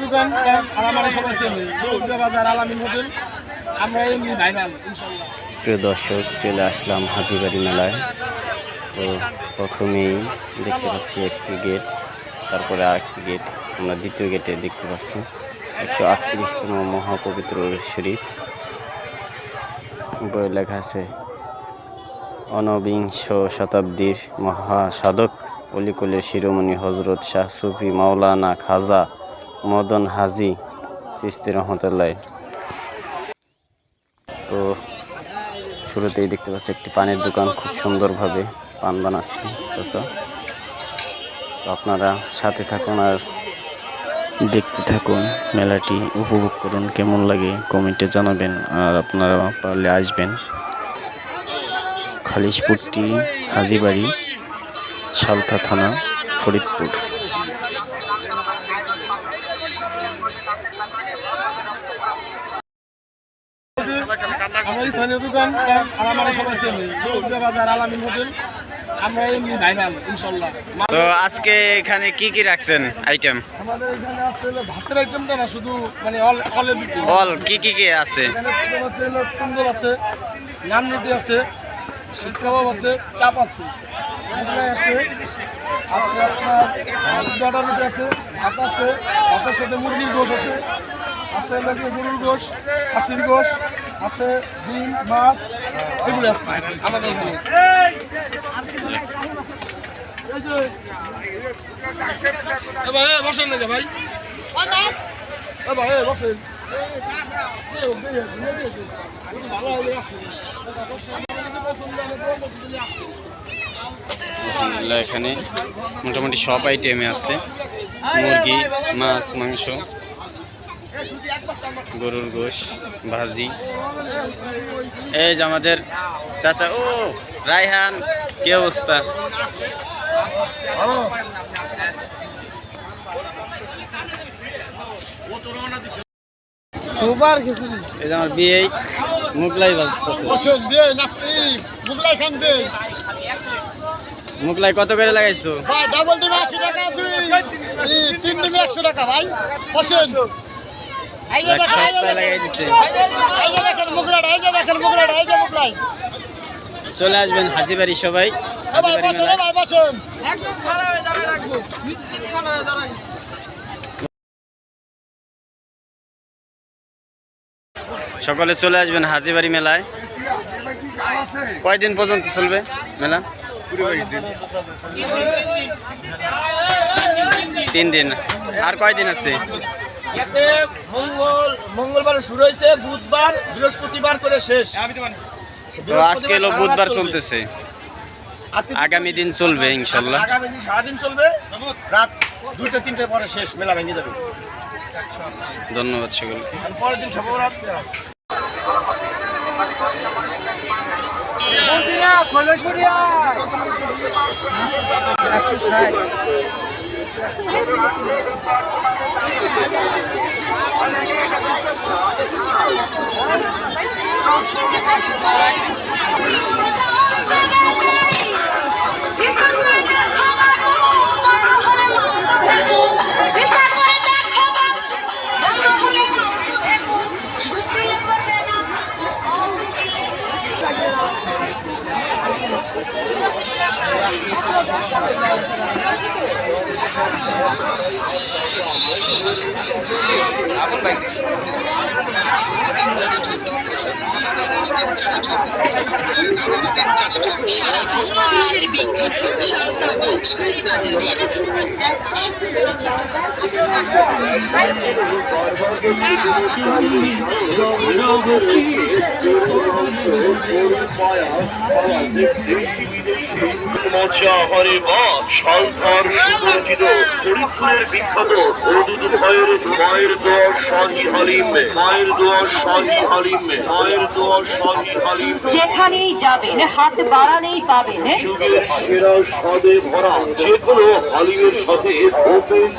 দোকান আর আমার সবাই চেনে বাজার আলামিন হোটেল, আমরা এমনি ভাইরাল ইনশাল্লাহ। প্রিয় দর্শক, চলে আসলাম হাজীবাড়ি মেলায়। তো প্রথমেই দেখতে পাচ্ছি একটি গেট, তারপরে আরেকটি গেট, আমরা দ্বিতীয় গেটে দেখতে পাচ্ছি 138তম মহাপবিত্র শরীফ। উপরে লেখা আছে ঊনবিংশ শতাব্দীর মহাসাধক অলিকুলের শিরোমণি হজরত শাহ সুফি মাওলানা খাজা মদন হাজি চিশতি রহমতুল্লাহ। তো শুরুতেই দেখতে পাচ্ছি একটি পানির দোকান, খুব সুন্দরভাবে পান বানাচ্ছে চাচা। তো আপনারা সাথে থাকুন আর দেখতে থাকুন, মেলাটি উপভোগ করুন। কেমন লাগে কমেন্টে জানাবেন, আর আপনারা পারলে আসবেন। খালিশপুরটি হাজীবাড়ি, সালথা থানা, ফরিদপুর। আমরা স্থানীয় দোকান আর আমার সবাই চেনে বাজার আলামিন হোটেল, আমরা এমনি ভাইরাল ইনশাল্লাহ। তো আজকে এখানে কি কি রাখছেন আইটেম? আমাদের এখানে আছে ভাতের আইটেমটা না, শুধু মানে অল কি কি আছে? কুন্দর আছে, নান রুটি আছে, শিক কাবাব আছে, চাপ আছে, আছে আপনার রুটি আছে, ভাত আছে, ভাতের সাথে মুরগির গোশ আছে, আছে গরুর গোশ, খাসির গোশ আছে, ডিম, মাছ, এগুলো আছে আমাদের এখানে। বসেন না ভাই, ভাই বসেন। এখানে মোটামুটি সব আইটেমে আছে, মুরগি, মাছ, মাংস, গরুর গোশ, ভাজি। এই যে আমাদের চাচা, ও রায়হান, কি অবস্থা? এই যে আমার বিয়ে মুগলাই মুগলাই কত করে লাগাইছো? ডাবল ডিম 80 টাকা, 3 ডিম 100 টাকা ভাই। বসেন, লাগাই দিছে। চলে আসবেন হাজীবাড়ি সবাই। সকলে চলে আসবেন হাজীবাড়ি মেলায়। কয়দিন পর্যন্ত চলবে মেলা? 3 দিন। আর কয়দিন আছে? মঙ্গলবার শুরু হয়েছে, বুধবার বৃহস্পতিবার করে শেষ। তো আজকে হলো বুধবার চলতেছে, আগামী দিন চলবে ইনশাল্লাহ। আগামী দিন সারাদিন চলবে, রাত 2টা-3টার পরে শেষ, মেলা ভেঙে যাবে। ধন্যবাদ সকলকে। পরের দিন সবরাত। সারা বাংলাদেশের বিখ্যাত সালতা বংশালী বাজারের ফরিদপুরের বিখ্যাত অদূত মায়ের দোয়া শাহী হালিম, মায়ের দোয়া শাহী হালিম, মায়ের দোয়া শাহী হালিম যেখানেই যাবেন হাত বাড়ালেই পাবেন যুগের সেরা স্বাদে ভরা যে কোনো হালিমের সাথে ওপেন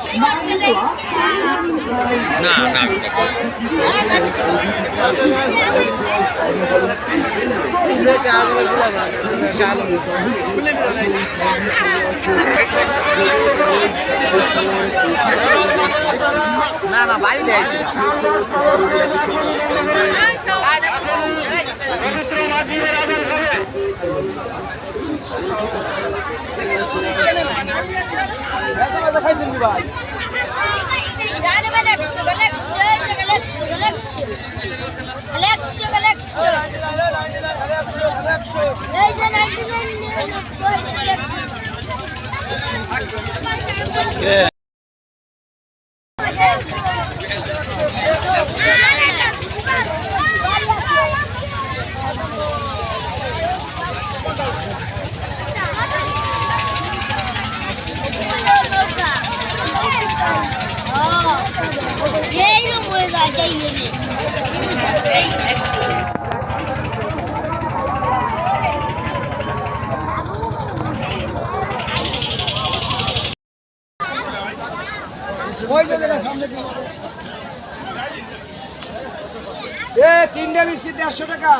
তিনটা মিষ্টি 150 টাকা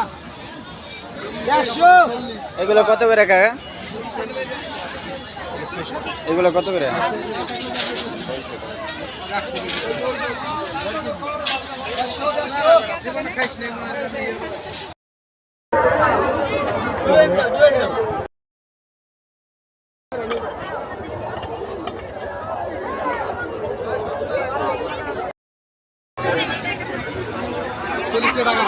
150 এগুলো কত করে কাকা? এগুলো কত করে? টাকা